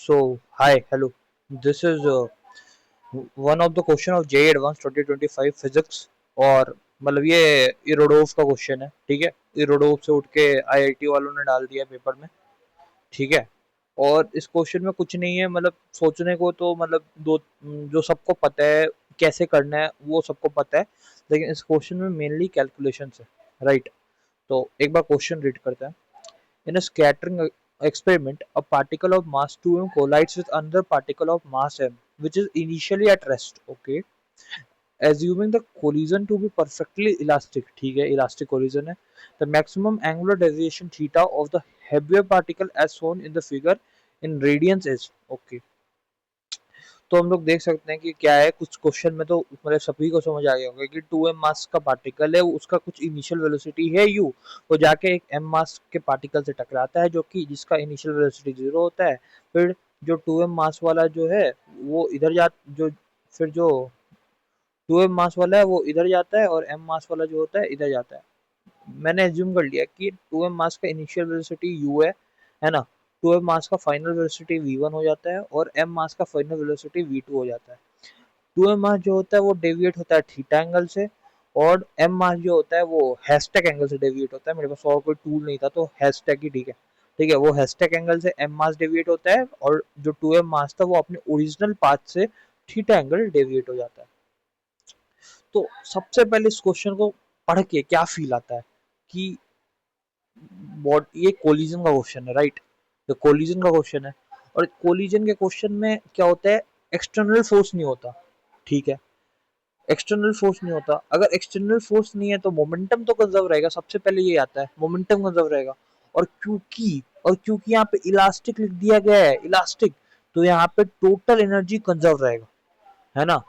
So, hi, hello. This is one of the question of JEE Advanced 2025 physics और मतलब ये Irodov का question है, ठीक है। इरोडोव से उठ के आईआईटी वालों ने डाल दिया पेपर में, ठीक है। और इस क्वेश्चन में कुछ नहीं है, मतलब सोचने को तो मतलब दो जो सबको पता है कैसे करना है वो सबको पता है, लेकिन इस क्वेश्चन में मेनली कैलकुलेशन है, राइट। तो एक बार क्वेश्चन रीड करते हैं। In a scattering experiment, a particle of mass 2m collides with another particle of mass m, which is initially at rest. Okay, assuming the collision to be perfectly elastic, ठीक है, elastic collision है, the maximum angular deviation theta of the heavier particle as shown in the figure in radians is okay। तो हम लोग देख सकते हैं कि क्या है, कुछ क्वेश्चन में तो मतलब सभी को समझ आ गया होगा कि 2m मास का पार्टिकल है, उसका कुछ इनिशियल वेलोसिटी है u, वो जाके एक m मास के पार्टिकल से टकराता है जो कि जिसका इनिशियल वेलोसिटी 0 होता है। फिर जो 2m मास वाला जो है वो इधर जा जो फिर जो 2m मास वाला है वो इधर जाता है और m मास वाला जो होता है इधर जाता है। मैंने एज्यूम कर लिया कि 2m मास का इनिशियल वेलोसिटी u है ना। 2m मास का फाइनल वेलोसिटी v1 हो जाता है और m मास का फाइनल वेलोसिटी v2 हो जाता है। 2m मास जो होता है वो डेविएट होता है थीटा एंगल से, और m मास जो होता है वो हैशटैग एंगल से डेविएट होता है। मेरे पास और कोई टूल नहीं था तो हैशटैग ही ठीक है, ठीक है। वो हैशटैग एंगल से m मास डेविएट होता है और जो 2m मास था वो अपने ओरिजिनल पाथ से थीटा एंगल डेविएट हो जाता है। तो सबसे पहले इस क्वेश्चन को पढ़ के क्या फील आता है कि ये कोलिजन का क्वेश्चन है, राइट। तो कोलिजन का क्वेश्चन है, और कोलिजन के क्वेश्चन में क्या होता है, एक्सटर्नल फोर्स नहीं होता, ठीक है। एक्सटर्नल फोर्स नहीं होता, अगर एक्सटर्नल फोर्स नहीं है तो मोमेंटम तो कंजर्व रहेगा, सबसे पहले ये आता है मोमेंटम कंजर्व रहेगा। और क्योंकि यहाँ पे इलास्टिक लिख दिया गया है, इलास्टिक, तो यहाँ पे टोटल एनर्जी कंजर्व रहेगा, है ना।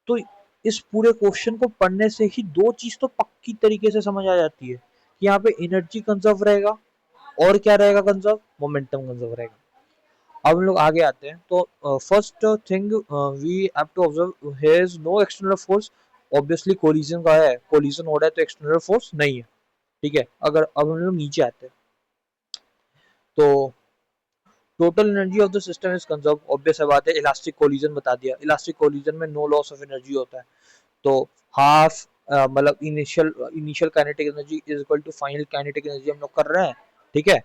तो इस पूरे क्वेश्चन को पढ़ने से ही दो चीज तो पक्की तरीके से समझ आ जाती है कि यहाँ पे एनर्जी कंजर्व रहेगा और क्या रहेगा कंजर्व, मोमेंटम कंजर्व रहेगा। अब हम लोग आगे आते हैं। तो first thing we have to observe, here is no external force. Obviously collision का है, कोलिजन हो रहा है तो एक्सटर्नल फोर्स नहीं है, ठीक है। अगर अब हम लोग नीचे आते हैं तो total energy of the system is conserve, obvious बात है, इलास्टिक कोलिजन बता दिया। इलास्टिक कोलिजन में नो लॉस ऑफ एनर्जी होता है, तो हाफ मतलब initial initial kinetic energy is equal to final kinetic energy हम लोग कर रहे हैं, ठीक है।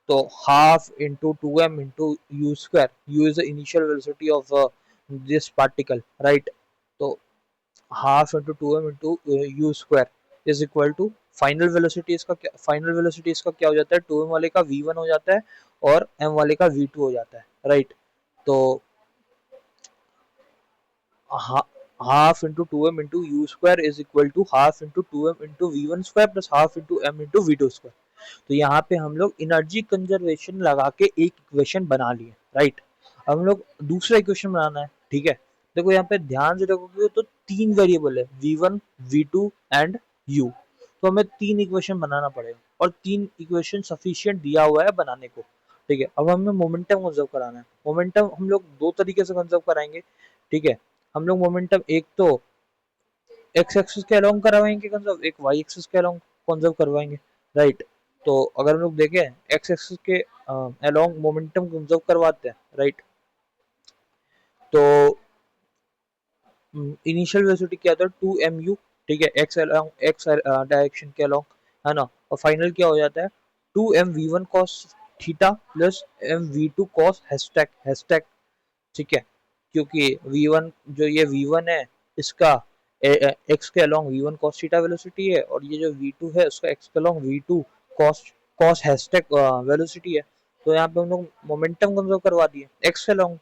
तो half into 2m into u square, u is the initial velocity of this particle, right. तो half into 2m into u square is equal to final velocity, इसका क्या, फाइनल वेलोसिटी इसका क्या हो जाता है, 2m वाले का v1 हो जाता है और m वाले का v2 हो जाता है, राइट। तो half into 2m into u square is equal to half into 2m into वी1 square plus half into m into वी2 स्क्वायर। तो यहाँ पे हम लोग एनर्जी कंजर्वेशन लगा के एक इक्वेशन बना लिए, राइट। अब हम लोग दूसरा इक्वेशन बनाना है, ठीक है। देखो यहाँ पे ध्यान से देखोगे तो तीन वेरिएबल है, v1 v2 एंड u। तो हमें तीन इक्वेशन बनाना पड़ेगा और तीन इक्वेशन सफिशियंट दिया हुआ है बनाने को, ठीक है। अब हमें मोमेंटम कंजर्व कराना है। मोमेंटम हम लोग दो तरीके से कंजर्व कराएंगे, ठीक है। हम लोग मोमेंटम एक तो एक्स एक्सिस के अलोंग करवाएंगे कंजर्व, एक वाई एक्सिस के अलोंग कंजर्व करवाएंगे, राइट। तो अगर हम लोग देखें एक्स एक्सिस के अलोंग मोमेंटम कंजर्व करवाते हैं, राइट। तो इनिशियल वेलोसिटी क्या था, 2mu, ठीक है, एक्स अलोंग एक्स डायरेक्शन के अलोंग, है ना। और फाइनल क्या हो जाता है, 2m v1 cos theta plus m v2 cos hashtag hashtag, ठीक है। क्योंकि v1 जो ये v1 है इसका एक्स के along v1 cos theta velocity है, और ये जो v2 है उसका एक्स के along v2 cos cos hashtag velocity है। तो यहाँ पे हम लोग मोमेंटम कंजर्व करवा दिए एक्स के अलोंग।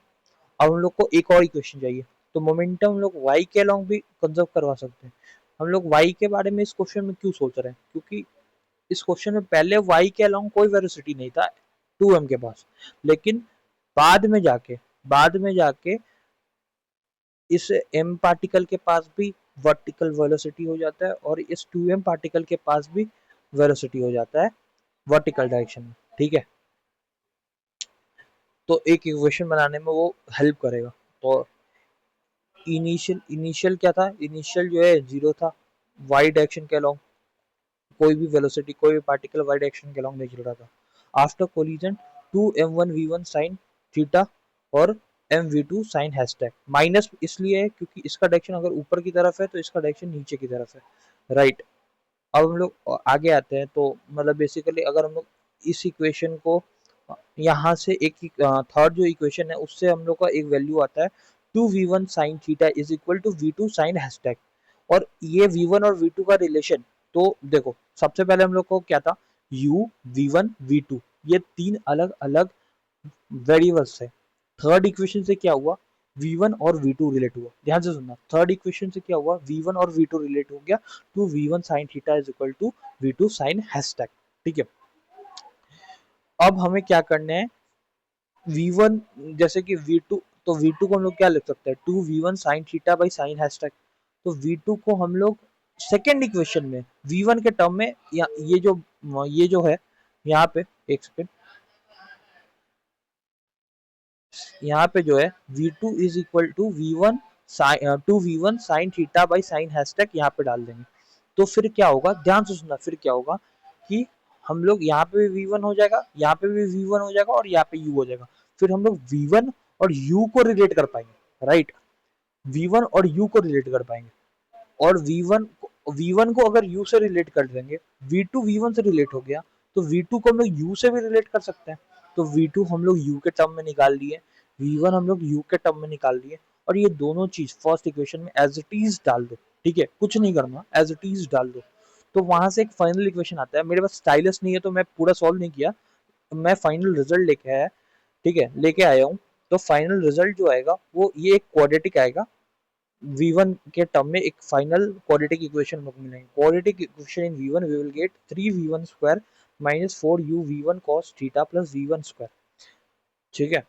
अब हम लोग को एक और इक्वेशन चाहिए, तो मोमेंटम हम लोग वाई के अलोंग भी कंजर्व करवा सकते हैं। हम लोग वाई के बारे में इस क्वेश्चन में क्यों सोच रहे हैं, क्योंकि इस क्वेश्चन में पहले वाई के अलोंग कोई वेलोसिटी नहीं था 2m के पास, लेकिन बाद में जाके बाद में जाके इस m पार्टिकल के पास भी वर्टिकल वेलोसिटी हो जाता है और इस 2m पार्टिकल के पास भी वेलोसिटी हो जाता है वर्टिकल डायरेक्शन में, ठीक है। तो एक इक्वेशन बनाने में वो हेल्प करेगा। तो इनिशियल इनिशियल क्या था, इनिशियल जो है जीरो था, वाई डायरेक्शन के अलोंग कोई भी वेलोसिटी, कोई भी पार्टिकल वाई डायरेक्शन के अलोंग नहीं चल रहा था। After collision 2m1v1 sin theta और m v two sine hashtag. Minus इसलिए है क्योंकि इसका डायरेक्शन अगर ऊपर की तरफ है तो इसका डायरेक्शन नीचे की तरफ है, राइट। अब हम लोग आगे आते हैं, तो मतलब बेसिकली अगर हम लोग इस इक्वेशन को यहाँ से एक थर्ड जो इक्वेशन है उससे हम लोग का एक वैल्यू आता है 2v1 sine theta is equal to v2 sine hashtag. और ये v1 और v2 का रिलेशन, तो देखो सबसे पहले हम लोग को क्या था, u v1 v2, ये तीन अलग अलग वेरिएबल्स है। थर्ड इक्वेशन से क्या हुआ, v1 और v2 रिलेट हुआ। ध्यान से सुनना, थर्ड इक्वेशन से क्या हुआ, v1 और v2 रिलेट हो गया to v1 sin theta is equal to v2 sin hashtag. ठीक है, अब हमें क्या करना है, v1 जैसे कि v2, तो v2 को हम लोग क्या लिख सकते हैं, 2v1 sin theta by sin hashtag. तो v2 को हम लोग सेकेंड इक्वेशन में v1 के टर्म में, या ये जो है यहाँ पे, एक सेकेंड, यहाँ पे जो है v2 is equal to v1 two v1 sine theta by sine hashtag यहाँ पे डाल देंगे। तो फिर क्या होगा, ध्यान से सुनना, फिर क्या होगा कि हम लोग यहाँ पे भी v1 हो जाएगा, यहाँ पे भी v1 हो जाएगा और यहाँ पे u हो जाएगा। फिर हम लोग v1 और u को रिलेट कर पाएंगे, राइट। v1 और u को रिलेट कर पाएंगे, और v1 को अगर u से रिलेट कर देंगे, v2 v1 से रिलेट हो गया, तो v2 को हम लोग u से भी रिलेट कर सकते हैं। तो v2 हम लोग u के टर्म में निकाल लिए, v1 हम लोग u के टर्म में निकाल लिए, और ये दोनों चीज फर्स्ट इक्वेशन में एज इट इज डाल दो। ठीक है, कुछ नहीं करना, एज इट इज डाल दो। तो वहां से एक फाइनल इक्वेशन आता है। मेरे पास स्टाइलस नहीं है तो मैं पूरा सॉल्व नहीं किया, मैं फाइनल रिजल्ट लेके आया। ठीक है, लेके आया हूँ। तो फाइनल रिजल्ट जो आएगा वो ये एक क्वाड्रेटिक आएगा, v1 के टर्म में एक फाइनल क्वाड्रेटिक इक्वेशन हमको मिलेंगे। Quadratic equation in v1 we will get 3v1 square minus 4u v1 cos theta plus v1 square. ठीक है,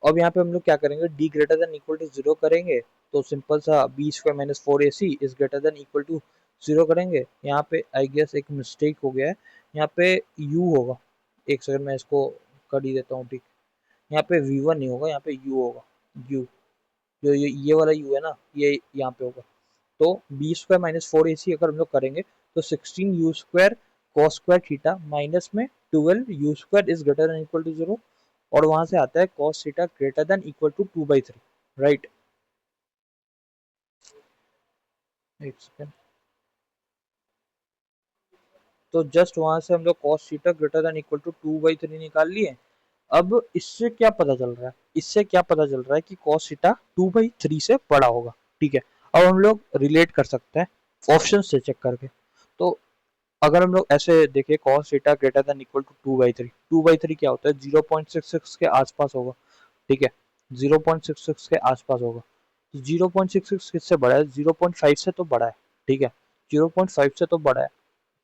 अब यहाँ पे हम लोग क्या करेंगे, d greater than equal to zero करेंगे, तो सिंपल सा b square minus 4ac is greater than equal to zero करेंगे। यहाँ पे आई गेस एक मिस्टेक हो गया है, यहाँ पे u होगा, एक सेकंड मैं इसको कर ही देता हूँ। ठीक, यहाँ पे v1 नहीं होगा, यहाँ पे u होगा, u, जो ये वाला u है ना, ये यहाँ पे होगा। तो बी स्क्वायर माइनस 4ac अगर हम लोग करेंगे तो 16u square cos square theta minus में 12u square is greater than equal to zero, और वहां से आता है cos theta greater than equal to 2/3, right. एक सेकेंड, तो जस्ट वहां से हम लोग cos theta greater than equal to 2/3 निकाल लिए। अब इससे क्या पता चल रहा है, इससे क्या पता चल रहा है कि कॉस थीटा 2/3 से बड़ा होगा। ठीक है, अब हम लोग रिलेट कर सकते हैं ऑप्शन से चेक करके। तो अगर हम लोग ऐसे देखें, cos theta greater than equal to 2/3, 2/3 क्या होता है, 0.66 के आसपास होगा। ठीक है, 0.66 के आसपास होगा। 0.66 किससे बड़ा है, 0.5 से तो बड़ा है। ठीक है, 0.5 से तो बड़ा है।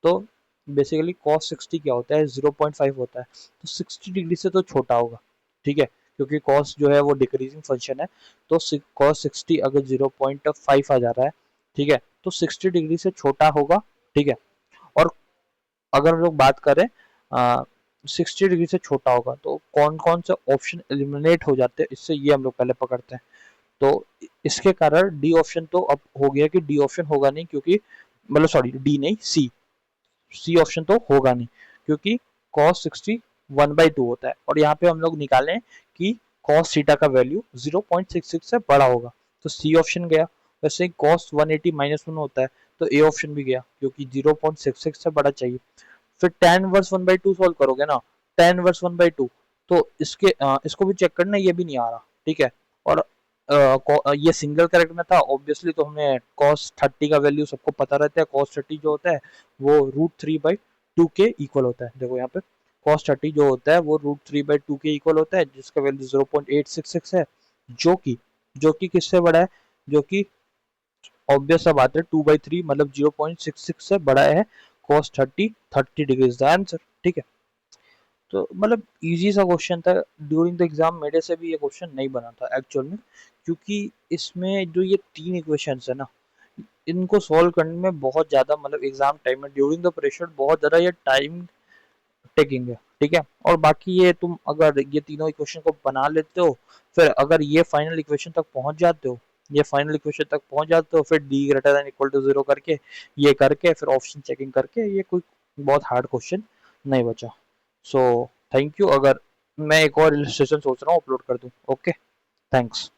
तो बेसिकली कॉस 60 क्या होता है, 0.5 होता है, तो 60 डिग्री से तो छोटा होगा। ठीक है, क्योंकि कॉस जो है वो डिक्रीजिंग फंक्शन है, तो कॉस 60 अगर 0.5 आ जा रहा है, ठीक है, तो 60 डिग्री से छोटा होगा। ठीक है, और अगर हम लोग बात करें 60 डिग्री से छोटा होगा, तो कौन कौन से ऑप्शन एलिमिनेट हो जाते हैं, इससे ये हम लोग पहले पकड़ते हैं। तो इसके कारण डी ऑप्शन तो अब हो गया कि डी ऑप्शन होगा नहीं, क्योंकि मतलब सॉरी डी नहीं, सी, सी ऑप्शन तो होगा नहीं, क्योंकि cos 60 1/2 होता है, और यहाँ पे हम लोग निकालें कि cos थीटा का वैल्यू 0.66 से बड़ा होगा, तो सी ऑप्शन गया। वैसे cos 180 -1 होता है, तो ए ऑप्शन भी गया, क्योंकि 0.66 से बड़ा चाहिए। फिर tan इनवर्स 1/2 सॉल्व करोगे ना, tan इनवर्स 1/2, तो इसको भी चेक करना, ये भी नहीं आ रहा। ठीक है, और ये सिंगल करेक्ट में था ऑब्वियसली, तो हमें cos 30 का वैल्यू सबको पता रहता है, cos 30 जो होता है वो √3/2 के इक्वल होता है। देखो यहाँ पे cos 30 जो होता है वो √3/2 के इक्वल होता है, जिसका वैल्यू 0.866 है, जो कि किससे बड़ा है, जो कि ऑब्वियस सा बात है 2/3 मतलब 0.66 से बड़ा है। cos 30 degree is the answer. ठीक है, तो मतलब इजी सा क्वेश्चन था। ड्यूरिंग द एग्जाम मेरे से भी ये क्वेश्चन नहीं बना था एक्चुअल में, क्योंकि इसमें जो ये तीन इक्वेशंस है ना, इनको सॉल्व करने में बहुत ज़्यादा मतलब एग्जाम टाइम में ड्यूरिंग द प्रेशर बहुत ज़्यादा ये टाइम टेकिंग है। ठीक है, और बाकी ये तुम अगर ये तीनों इक्वेशन को बना लेते हो, फिर अगर ये फाइनल इक्वेशन तक पहुंच जाते हो, ये फाइनल इक्वेशन तक पहुंच जाते हो, फिर D greater than equal to zero करके, ये करके फिर ऑप्शन चेकिंग करके, ये कोई बहुत हार्ड क्वेश्चन नहीं बचा। So thank you. अगर मैं एक और इलस्ट्रेशन सोच रहा हूँ अपलोड कर दूँ। Okay, thanks.